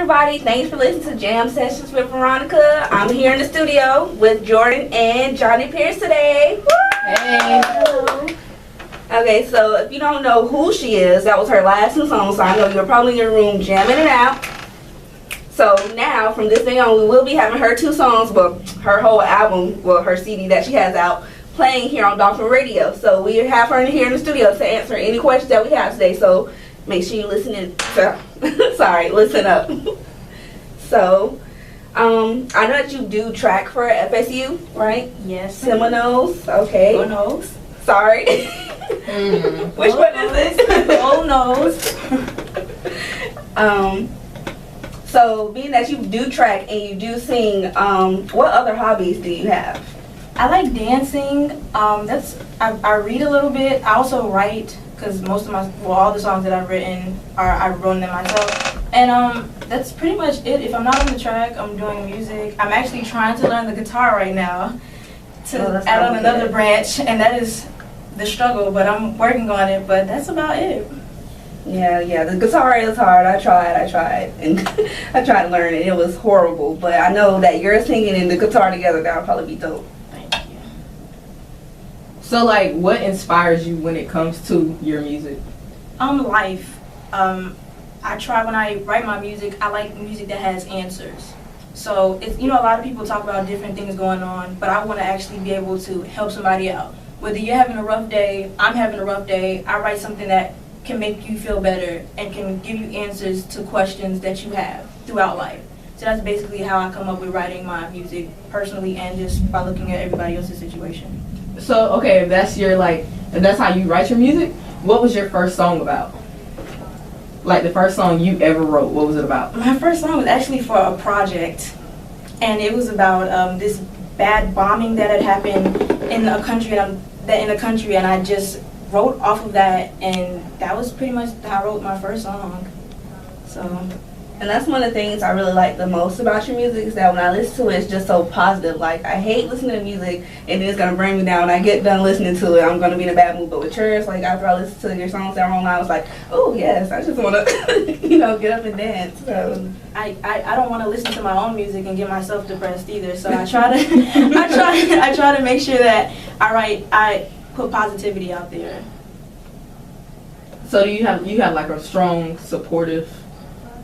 everybody. Thanks for listening to Jam Sessions with Veronica. I'm here in the studio with Jorydn and Jande Pierce today. Hey. Okay, so if you don't know who she is, that was her last two songs, so I know you're probably in your room jamming it out. So now, from this day on, we will be having her two songs, but her whole album, well, her CD that she has out, playing here on Dolphin Radio. So we have her here in the studio to answer any questions that we have today. So make sure you listen listen up. So, I know that you do track for FSU, right? Yes. Seminoles, okay. Go Nose. Sorry. Which one is it? Go Nose. So being that you do track and you do sing, what other hobbies do you have? I like dancing. I read a little bit. I also write because most of all the songs that I've written I've written them myself. And that's pretty much it. If I'm not on the track, I'm doing music. I'm actually trying to learn the guitar right now to add on another branch, and that is the struggle. But I'm working on it. But that's about it. Yeah, the guitar is hard. I tried, and I tried to learn it. It was horrible, but I know that you're singing and the guitar together, that'll probably be dope. Thank you. So, like, what inspires you when it comes to your music? Life. I try when I write my music, I like music that has answers. So, it's, a lot of people talk about different things going on, but I want to actually be able to help somebody out. Whether you're having a rough day, I'm having a rough day, I write something that can make you feel better and can give you answers to questions that you have throughout life. So that's basically how I come up with writing my music personally and just by looking at everybody else's situation. So, okay, if that's how you write your music, what was your first song about? Like the first song you ever wrote, what was it about? My first song was actually for a project, and it was about this bad bombing that had happened in a country, and I just wrote off of that, and that was pretty much how I wrote my first song. And that's one of the things I really like the most about your music is that when I listen to it, it's just so positive. Like, I hate listening to music and then it's going to bring me down. When I get done listening to it, I'm going to be in a bad mood. But with yours, like, after I listen to your songs that are online, I was like, oh, yes, I just want to, get up and dance. So I don't want to listen to my own music and get myself depressed either. So I try to I try to make sure that I put positivity out there. So do you have like a strong supportive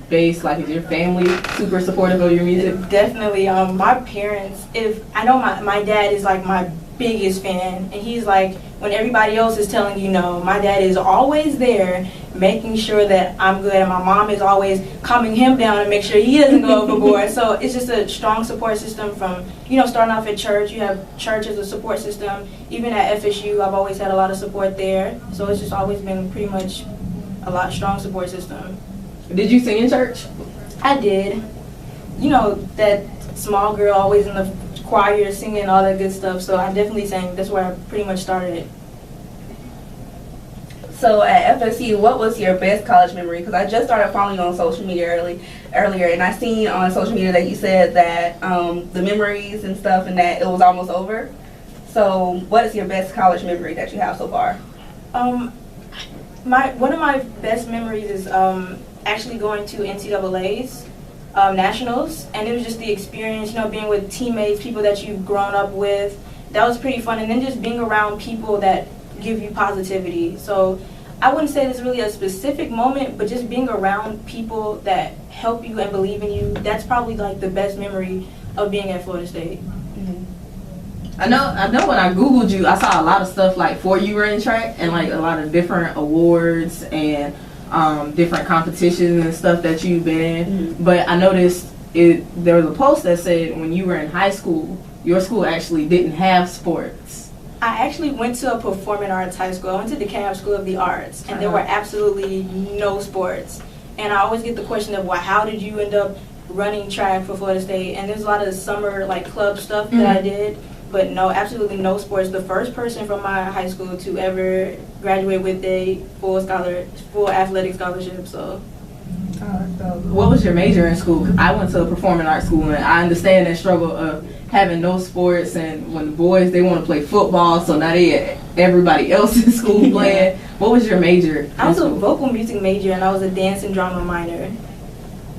base? Like, is your family super supportive of your music? Definitely. My parents, I know my dad is like my biggest fan, and he's like, when everybody else is telling you no, my dad is always there making sure that I'm good, and my mom is always calming him down and make sure he doesn't go overboard. So it's just a strong support system from, starting off at church. You have church as a support system. Even at FSU, I've always had a lot of support there. So it's just always been pretty much a strong support system. Did you sing in church? I did. That small girl always in the choir singing all that good stuff. So I definitely sang. That's where I pretty much started. So at FSU, what was your best college memory? Because I just started following you on social media earlier, and I seen on social media that you said that the memories and stuff and that it was almost over. So what is your best college memory that you have so far? One of my best memories is actually going to NCAA's nationals, and it was just the experience, being with teammates, people that you've grown up with. That was pretty fun, and then just being around people that give you positivity. So I wouldn't say there's really a specific moment, but just being around people that help you and believe in you, that's probably like the best memory of being at Florida State. I know when I Googled you, I saw a lot of stuff like for you were in track and like a lot of different awards and different competitions and stuff that you've been in. But I noticed there was a post that said when you were in high school, your school actually didn't have sports. I actually went to a performing arts high school. I went to the DeKalb School of the Arts, and there were absolutely no sports. And I always get the question of, well, how did you end up running track for Florida State? And there's a lot of summer club stuff that I did, but no, absolutely no sports. The first person from my high school to ever graduate with a full athletic scholarship. So. What was your major in school? I went to a performing arts school, and I understand that struggle of having no sports, and when the boys, they want to play football, so now everybody else in school playing. What was your major? I was a vocal music major, and I was a dance and drama minor.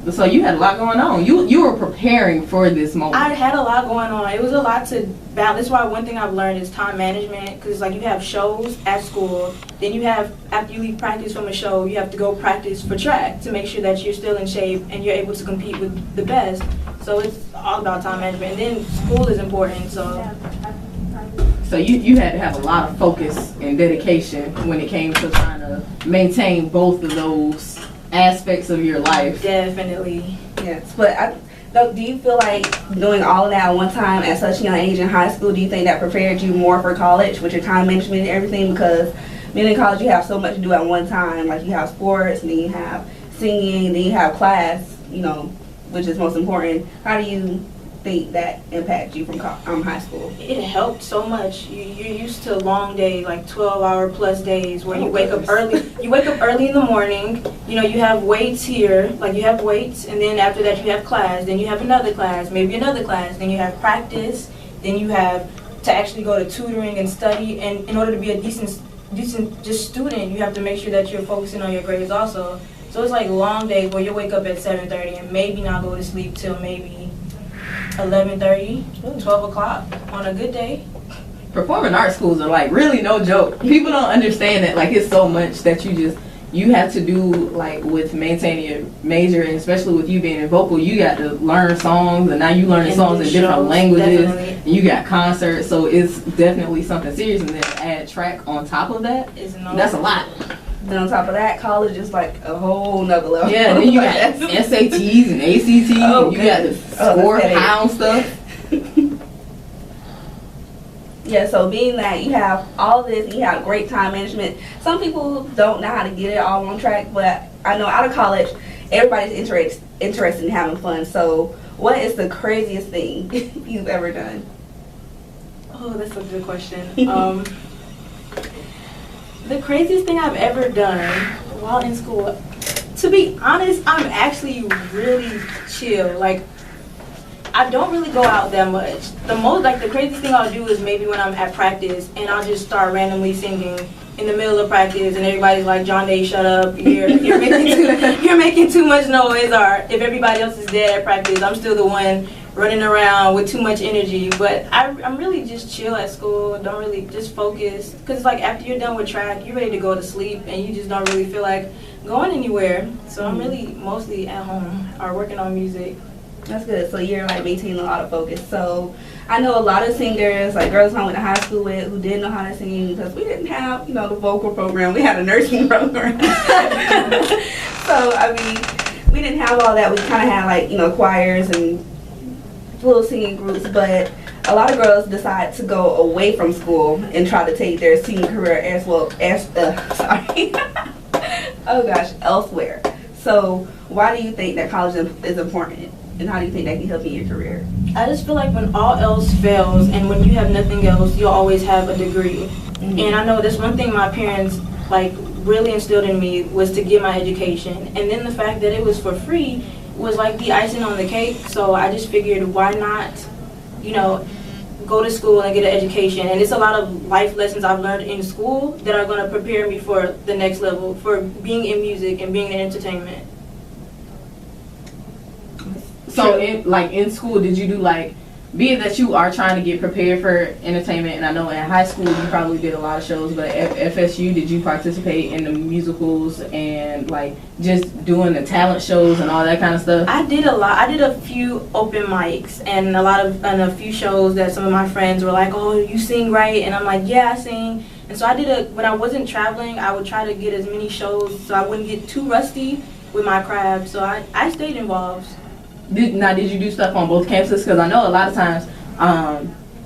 So you had a lot going on. You were preparing for this moment. I had a lot going on. It was a lot to balance. That's why one thing I've learned is time management. Because like you have shows at school, then you have, after you leave practice from a show, you have to go practice for track to make sure that you're still in shape and you're able to compete with the best. So it's all about time management. And then school is important. So you had to have a lot of focus and dedication when it came to trying to maintain both of those aspects of your life. Definitely. Yes, but do you feel like doing all of that at one time at such a young age in high school, do you think that prepared you more for college with your time management and everything? Because being in college, you have so much to do at one time. Like you have sports, and then you have singing, then you have class, you know, which is most important. How do you think that impacts you from high school? It helped so much. You're used to long days, like 12-hour plus days, where you wake up early. You wake up early in the morning. You know, you have weights here, like you have weights, and then after that you have class. Then you have another class, maybe another class. Then you have practice. Then you have to actually go to tutoring and study. And in order to be a decent just student, you have to make sure that you're focusing on your grades also. So it's like long days where you wake up at 7:30 and maybe not go to sleep till maybe 11:30, 12 o'clock on a good day. Performing arts schools are like really no joke. People don't understand that like it's so much that you have to do, like with maintaining your major, and especially with you being in vocal, you got to learn songs, and now you learning songs in different languages. And you got concerts, so it's definitely something serious. And then to add track on top of that, that's a lot. Then on top of that, college is like a whole nother level. Yeah, then you got SATs and ACTs, and you got to score pound stuff. Yeah, so being that you have all this and you have great time management, some people don't know how to get it all on track, but I know out of college, everybody's interested in having fun. So what is the craziest thing you've ever done? Oh, that's a good question. The craziest thing I've ever done while in school, to be honest, I'm actually really chill. Like, I don't really go out that much. The craziest thing I'll do is maybe when I'm at practice and I'll just start randomly singing in the middle of practice, and everybody's like, "Jande, shut up! You're making too much noise." Or if everybody else is dead at practice, I'm still the one running around with too much energy. But I'm really just chill at school. Don't really just focus, because it's like after you're done with track, you're ready to go to sleep, and you just don't really feel like going anywhere. So I'm really mostly at home or working on music. That's good. So you're like maintaining a lot of focus. So I know a lot of singers, like girls I went to high school with, who didn't know how to sing because we didn't have, you know, the vocal program. We had a nursing program. So I mean, we didn't have all that. We kind of had like, you know, choirs and little singing groups. But a lot of girls decide to go away from school and try to take their singing career as well as elsewhere. So why do you think that college is important? And how do you think that can help in your career? I just feel like when all else fails and when you have nothing else, you'll always have a degree. Mm-hmm. And I know that's one thing my parents like really instilled in me was to get my education. And then the fact that it was for free was like the icing on the cake. So I just figured, why not, you know, go to school and get an education. And it's a lot of life lessons I've learned in school that are going to prepare me for the next level, for being in music and being in entertainment. So, in school, did you do like, being that you are trying to get prepared for entertainment, and I know in high school you probably did a lot of shows, but at FSU, did you participate in the musicals and like just doing the talent shows and all that kind of stuff? I did a lot. I did a few open mics and a few shows that some of my friends were like, "Oh, you sing right?" And I'm like, "Yeah, I sing." And so when I wasn't traveling, I would try to get as many shows so I wouldn't get too rusty with my craft. So I stayed involved. Did you do stuff on both campuses? Because I know a lot of times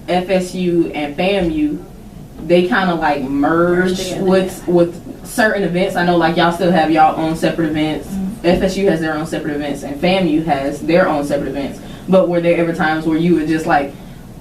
FSU and FAMU, they kind of like merge with certain events. I know like y'all still have y'all own separate events. Mm-hmm. FSU has their own separate events, and FAMU has their own separate events. But were there ever times where you were just like,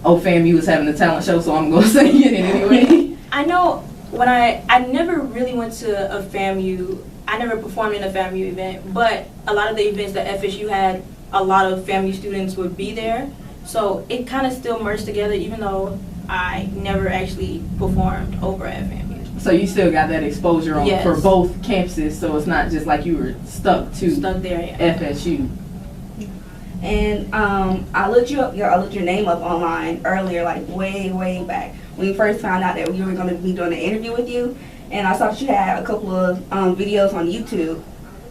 "Oh, FAMU was having a talent show, so I'm going to sing it anyway"? I know when I never really went to a FAMU. I never performed in a FAMU event, but a lot of the events that FSU had, a lot of FAMU students would be there. So it kind of still merged together, even though I never actually performed over at FAMU. So you still got that exposure on Yes. for both campuses, so it's not just like you were stuck there, yeah. FSU. And I looked you up. I looked your name up online earlier, like way back when we first found out that we were going to be doing an interview with you. And I saw that you had a couple of videos on YouTube.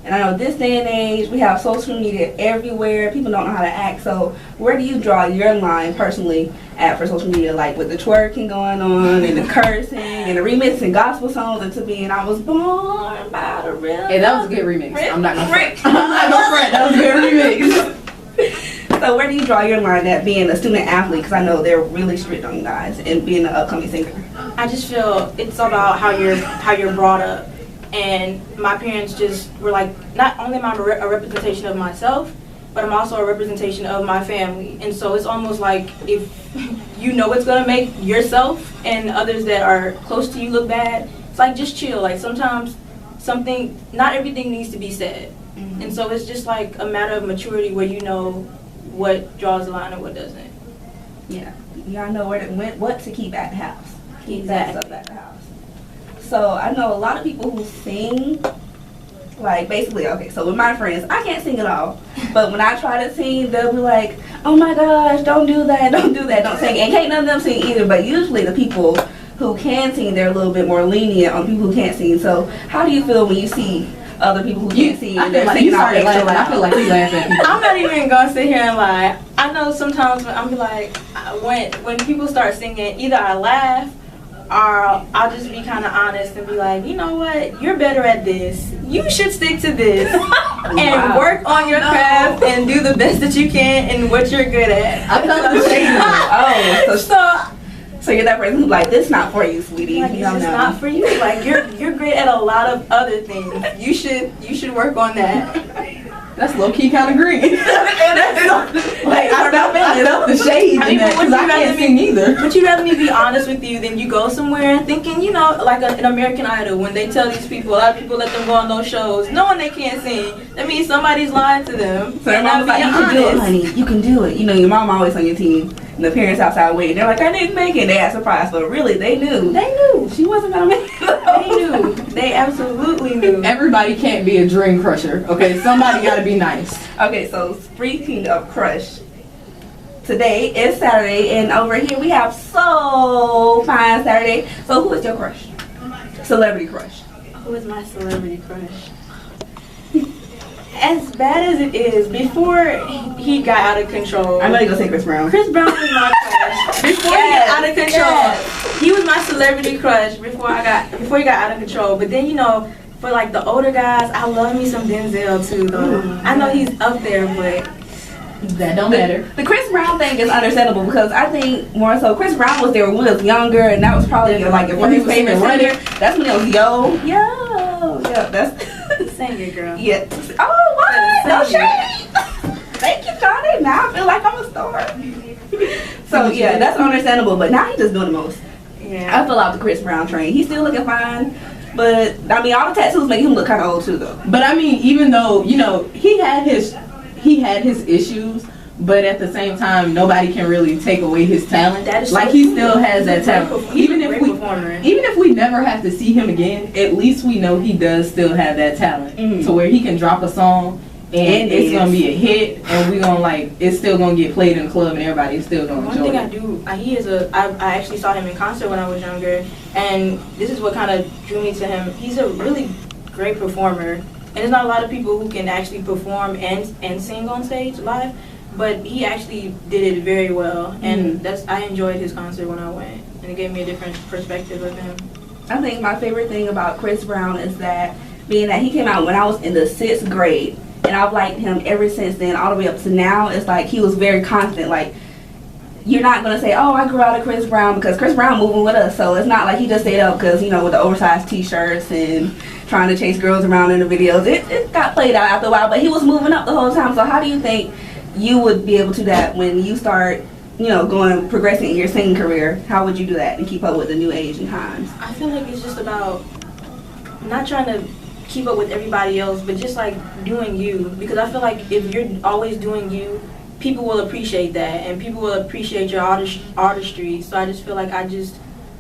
And I know this day and age, we have social media everywhere. People don't know how to act. So where do you draw your line personally at for social media? Like with the twerking going on and the cursing and the remixing gospel songs into being I Was Born by the River. Hey, that was a good remix. I'm not gonna front. I'm not gonna front. That was a good remix. So where do you draw your line at being a student athlete? Because I know they're really strict on you guys, and being an upcoming singer. I just feel it's about how you're brought up. And my parents just were like, not only am I a representation of myself, but I'm also a representation of my family. And so it's almost like if you know it's gonna make yourself and others that are close to you look bad, it's like just chill. Like sometimes not everything needs to be said. Mm-hmm. And so it's just like a matter of maturity where you know what draws the line and what doesn't. Yeah, y'all know what to keep at the house. Keep that stuff at the house. So I know a lot of people who sing, like basically, okay, so with my friends, I can't sing at all. But when I try to sing, they'll be like, oh my gosh, don't do that, don't sing. And can't none of them sing either, but usually the people who can sing, they're a little bit more lenient on people who can't sing. So how do you feel when you see other people who can't sing? I feel like you started laughing. I feel like you laughing. I'm not even gonna sit here and lie. I know sometimes when I'm like, when people start singing, either I laugh, or I'll just be kind of honest and be like, you know what, you're better at this. You should stick to this and work on your craft and do the best that you can in what you're good at. I felt the shade. So you're that person who's like, this is not for you, sweetie. Like, it's just not for you. Like you're great at a lot of other things. You should work on that. That's low key kind of green. Like I felt the shade in that because I can't sing either. Would you rather me be honest with you than you go somewhere thinking, you know, like an American Idol, when they tell these people, a lot of people let them go on those shows knowing they can't sing. That means somebody's lying to them. So their mom's like, you can do it, honey. You can do it. You know, your mom always on your team. And the parents outside waiting. They're like, I didn't make it. They act surprised, but really, they knew. They knew she wasn't gonna make it. They knew. They absolutely knew. Everybody can't be a dream crusher. Okay, somebody gotta be nice. Okay, so speaking of crush, today is Saturday, and over here we have So Fine Saturday. So who is your crush? Celebrity crush. Who is my celebrity crush? As bad as it is, before he got out of control. I'm gonna go say Chris Brown. Chris Brown was my crush. Before he got out of control, he was my celebrity crush before he got out of control. But then, you know, for like the older guys, I love me some Denzel too, though. I know he's up there, but that don't matter. The Chris Brown thing is understandable because I think more so Chris Brown was there when we was younger, and that was probably like your first favorite singer. That's when it was that's. Sing it, girl. Yeah. Oh, what? No shade. Thank you, Jande. Now I feel like I'm a star. So yeah, that's understandable. But now he's just doing the most. Yeah. I fell off the Chris Brown train. He's still looking fine, but I mean, all the tattoos make him look kind of old too, though. But I mean, even though you know he had his issues, but at the same time, nobody can really take away his talent. That is like so he true. still has that talent. Even if we never have to see him again, at least we know he does still have that talent to where he can drop a song and it's gonna be a hit, and we gonna it's still gonna get played in the club, and everybody's still gonna enjoy it. One thing I actually saw him in concert when I was younger, and this is what kind of drew me to him. He's a really great performer, and there's not a lot of people who can actually perform and sing on stage live. But he actually did it very well, and I enjoyed his concert when I went, and it gave me a different perspective of him. I think my favorite thing about Chris Brown is that being that he came out when I was in the 6th grade, and I've liked him ever since then, all the way up to now. It's like he was very constant. Like, you're not gonna say, "Oh, I grew out of Chris Brown," because Chris Brown moving with us. So it's not like he just stayed up because, you know, with the oversized T-shirts and trying to chase girls around in the videos. It got played out after a while, but he was moving up the whole time. So how do you think you would be able to do that when you start, you know, progressing in your singing career? How would you do that and keep up with the new age and times? I feel like it's just about not trying to keep up with everybody else, but just like doing you. Because I feel like if you're always doing you, people will appreciate that, and people will appreciate your artistry. So I just feel like I just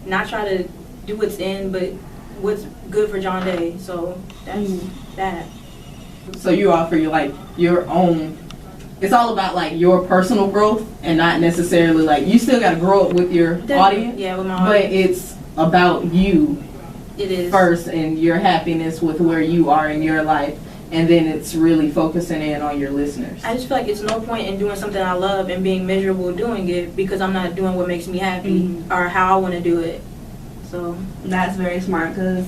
not try to do what's in, but what's good for Jande. So that's that. So you offer your own it's all about like your personal growth and not necessarily like you still got to grow up with your audience. Yeah, with my but audience. it's about you It is first and your happiness with where you are in your life, and then it's really focusing in on your listeners. I just feel like it's no point in doing something I love and being miserable doing it because I'm not doing what makes me happy or how I want to do it. So that's very smart, because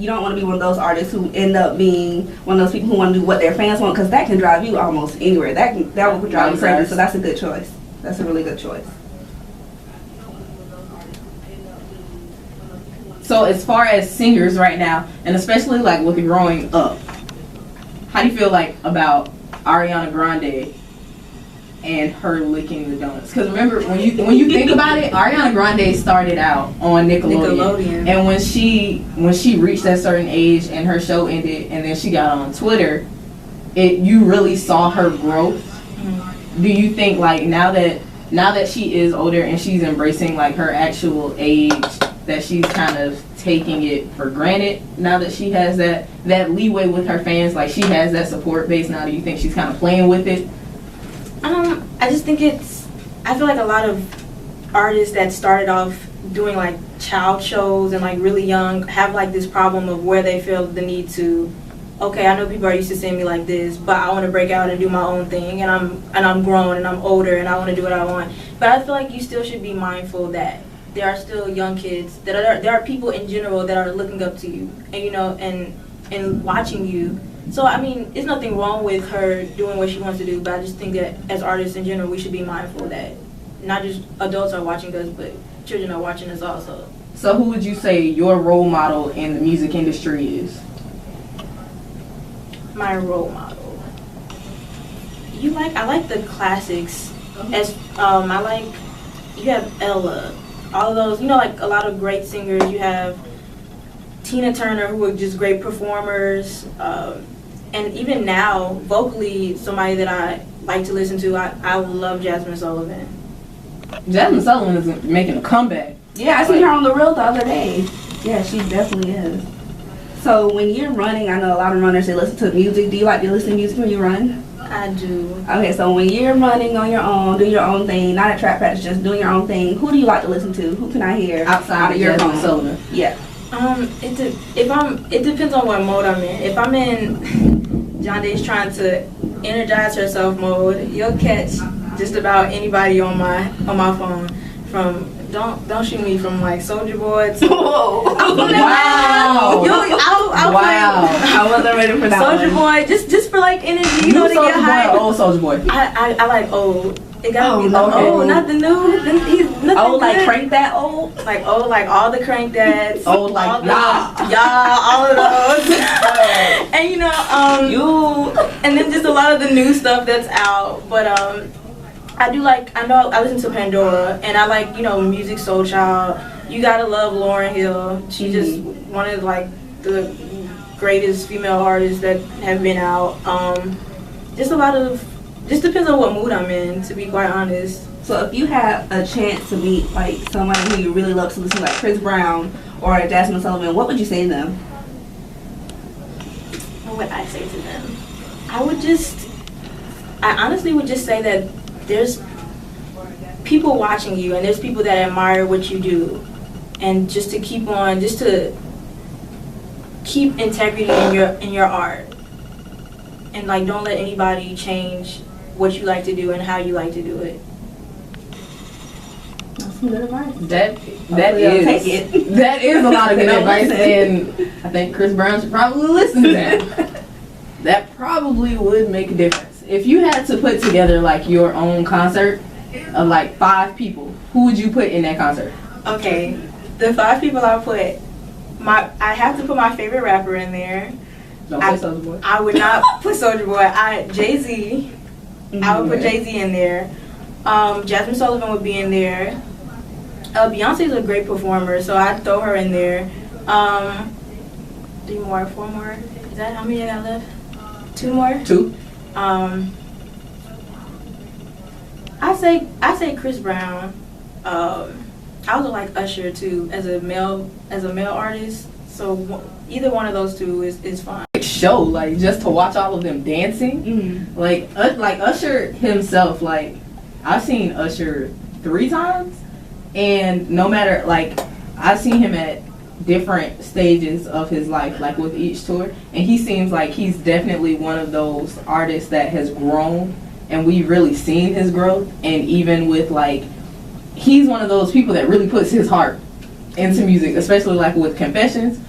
you don't want to be one of those artists who end up being one of those people who want to do what their fans want, because that can drive you almost anywhere. That will drive you crazy. So that's a good choice. That's a really good choice. So as far as singers right now, and especially like with growing up, how do you feel like about Ariana Grande and her licking the donuts? Because remember, when you think about it, Ariana Grande started out on Nickelodeon. And when she reached that certain age and her show ended, and then she got on Twitter, you really saw her growth. Do you think like now that she is older and she's embracing like her actual age, that she's kind of taking it for granted now that she has that leeway with her fans, like she has that support base now? Do you think she's kind of playing with it? I just think I feel like a lot of artists that started off doing like child shows and like really young have like this problem of where they feel the need to, okay, I know people are used to seeing me like this, but I want to break out and do my own thing, and I'm grown and I'm older and I want to do what I want. But I feel like you still should be mindful that there are still young kids, there are people in general that are looking up to you, and you know, and watching you. So I mean, there's nothing wrong with her doing what she wants to do, but I just think that as artists in general, we should be mindful that not just adults are watching us, but children are watching us also. So who would you say your role model in the music industry is? My role model. I like the classics. As you have Ella. All of those, you know, like a lot of great singers. You have Tina Turner, who are just great performers. And even now, vocally, somebody that I like to listen to, I love Jasmine Sullivan. Jasmine Sullivan is making a comeback. Yeah, I seen her on The Real the other day. Yeah, she definitely is. So when you're running, I know a lot of runners, they listen to music. Do you like to listen to music when you run? I do. Okay, so when you're running on your own, do your own thing, not at track practice, just doing your own thing, who do you like to listen to? Who can I hear outside of your phone? Sullivan. Yeah. It depends on what mode I'm in. If I'm in Jande's trying to energize herself mode, you'll catch just about anybody on my phone. From don't shoot me from like Soulja Boy to Whoa. I'll wow. I wasn't ready for that. Soulja Boy, just for like energy, you know, to get high. Old Soulja Boy. I like old. It gotta be the okay. old, not the new. Old like Crank That old? Like old, like all the Crank Dads. Old like y'all, all of those. And you know, and then just a lot of the new stuff that's out. But I listen to Pandora, and I like, you know, Music Soul Child. You gotta love Lauryn Hill. She's just one of like the greatest female artists that have been out. Just depends on what mood I'm in, to be quite honest. So if you had a chance to meet like somebody who you really love to listen to, like Chris Brown or Jasmine Sullivan, what would you say to them? What would I say to them? I honestly would just say that there's people watching you, and there's people that admire what you do, and just to keep integrity in your art, and like don't let anybody change what you like to do and how you like to do it. That's some good advice. That is a lot of good advice, and I think Chris Brown should probably listen to that. That probably would make a difference. If you had to put together like your own concert of like 5 people, who would you put in that concert? Okay, the 5 people I have to put my favorite rapper in there. Don't put Soulja Boy. I would not put Soulja Boy. Jay-Z. I would put Jay-Z in there. Jasmine Sullivan would be in there. Beyonce's a great performer, so I'd throw her in there. 3 more, 4 more. Is that how many I got left? 2 more? 2. I say Chris Brown. I also like Usher too as a male artist. So either one of those two is fine. show, like just to watch all of them dancing. Like Usher himself, like I've seen Usher 3 times, and no matter, like, I've seen him at different stages of his life, like with each tour, and he seems like he's definitely one of those artists that has grown, and we've really seen his growth. And even with, like, he's one of those people that really puts his heart into music, especially like with Confessions.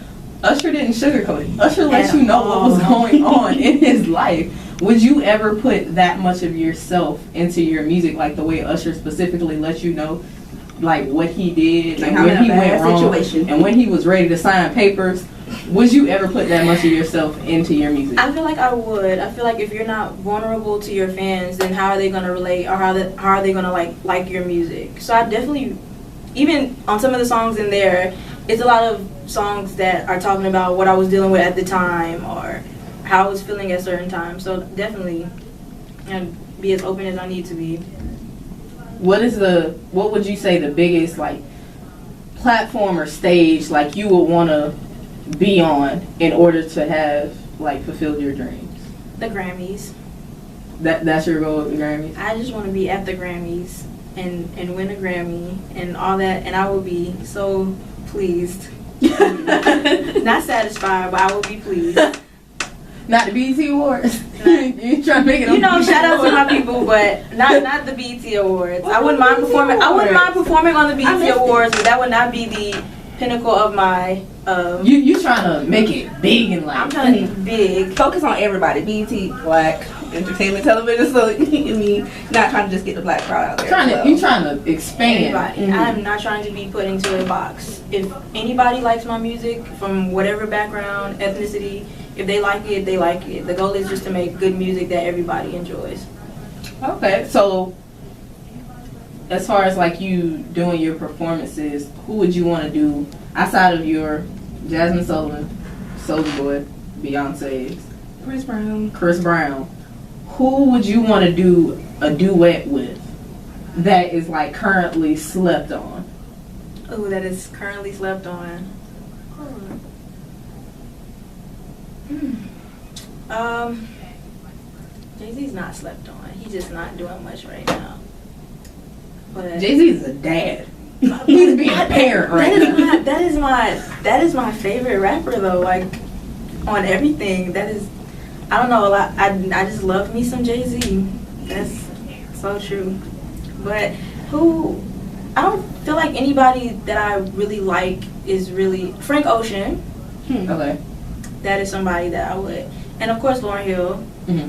Usher didn't sugarcoat it. Usher let you know what was going on in his life. Would you ever put that much of yourself into your music, like the way Usher specifically let you know, like what he did and when he went wrong and when he was ready to sign papers? Would you ever put that much of yourself into your music? I feel like I would. I feel like if you're not vulnerable to your fans, then how are they gonna relate, or how are they gonna like your music? So I definitely, even on some of the songs in there, it's a lot of songs that are talking about what I was dealing with at the time or how I was feeling at certain times. So definitely, and be as open as I need to be. What would you say the biggest, like, platform or stage, like, you would want to be on in order to have, like, fulfilled your dreams? The Grammys. That's your goal with the Grammys? I just want to be at the Grammys and win a Grammy and all that, and I will be so pleased. Not satisfied, but I will be pleased. Not the BET Awards. You trying to make it? Shout out to my people, but not the BET Awards. I wouldn't mind performing. I wouldn't mind performing on the BET Awards, but that would not be the pinnacle of my. You trying to make it big in life? I'm trying to be big. Focus on everybody. BET, Black, entertainment, television. So I mean, not trying to just get the Black crowd out there. You trying to expand. I'm not trying to be put into a box. If anybody likes my music from whatever background, ethnicity, if they like it, they like it. The goal is just to make good music that everybody enjoys. Okay, so as far as like you doing your performances, who would you want to do outside of your Jasmine Sullivan, Soulja Boy, Beyonce's, Chris Brown? Who would you want to do a duet with that is like currently slept on? Oh, that is currently slept on. Jay-Z's not slept on. He's just not doing much right now. But Jay-Z's a dad. He's being a parent right now. That is my favorite rapper though. Like on everything. That is, I don't know. I just love me some Jay-Z. That's so true. But I don't feel like anybody that I really like is really Frank Ocean. Okay. That is somebody that I would, and of course Lauryn Hill.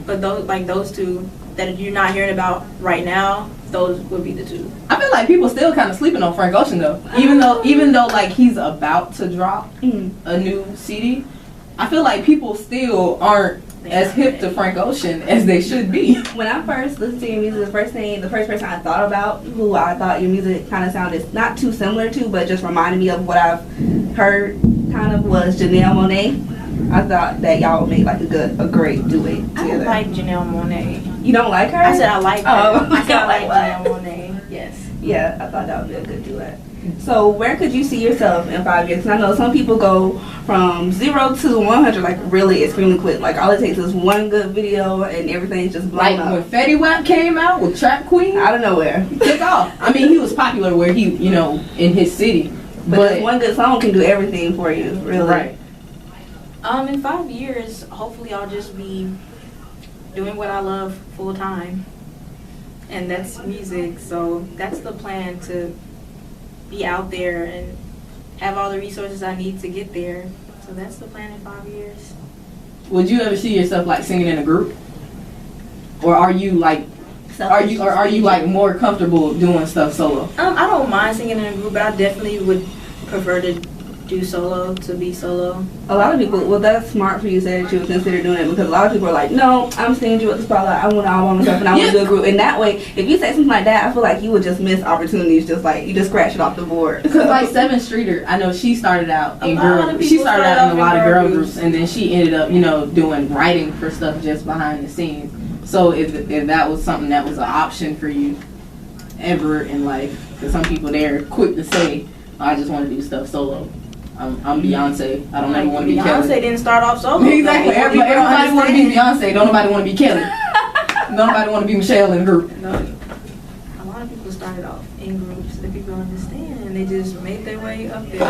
But those two that you're not hearing about right now, those would be the two. I feel like people still kind of sleeping on Frank Ocean though. Even though like he's about to drop a new CD, I feel like people still aren't as hip to Frank Ocean as they should be. When I first listened to your music, the first person I thought about, who I thought your music kind of sounded not too similar to, but just reminded me of what I've heard, kind of, was Janelle Monáe. I thought that y'all would make like a great duet together. I don't like Janelle Monáe. You don't like her? I said I like her. I said I like what? Janelle Monáe. Yes. Yeah, I thought that would be a good duet. So where could you see yourself in 5 years? 'Cause I know some people go from 0 to 100 like really extremely quick. Like all it takes is one good video and everything's just blown up. Like when Fetty Wap came out with Trap Queen, out of nowhere, took off. I mean, he was popular where he, in his city. But one good song can do everything for you, really. Right. In 5 years, hopefully I'll just be doing what I love full time, and that's music. So that's the plan, to be out there and have all the resources I need to get there. So that's the plan in 5 years. Would you ever see yourself like singing in a group, or are you like more comfortable doing stuff solo? I don't mind singing in a group, but I definitely would prefer to do solo, to be solo. A lot of people, well, that's smart for you to say that you would consider doing it, because a lot of people are like, no, I'm singing you at the spotlight, I want to all by myself and I want to do a group. And that way, if you say something like that, I feel like you would just miss opportunities, just like you just scratch it off the board. Because like 7th Streeter, I know she started out in girl. She started out in a lot of girl groups, and then she ended up, doing writing for stuff just behind the scenes. So if that was something that was an option for you ever in life, because some people they're quick to say, I just want to do stuff solo. I'm Beyonce. I don't ever want to be Beyonce Kelly. didn't start off solo. Exactly. Everybody want to be Beyonce. Don't nobody want to be Kelly. Nobody want to be Michelle in the group. No, a lot of people started off in groups that people don't understand, and they just made their way up there.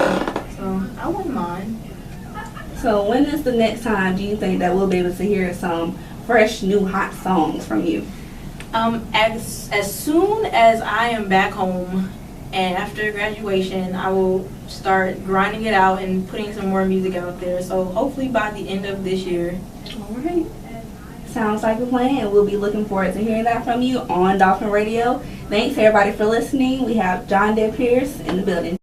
So I wouldn't mind. So when is the next time do you think that we'll be able to hear some fresh, new, hot songs from you? As soon as I am back home and after graduation, I will start grinding it out and putting some more music out there. So hopefully by the end of this year. All right. Sounds like a plan, and we'll be looking forward to hearing that from you on Dolphin Radio. Thanks everybody for listening. We have Jande Pierce in the building.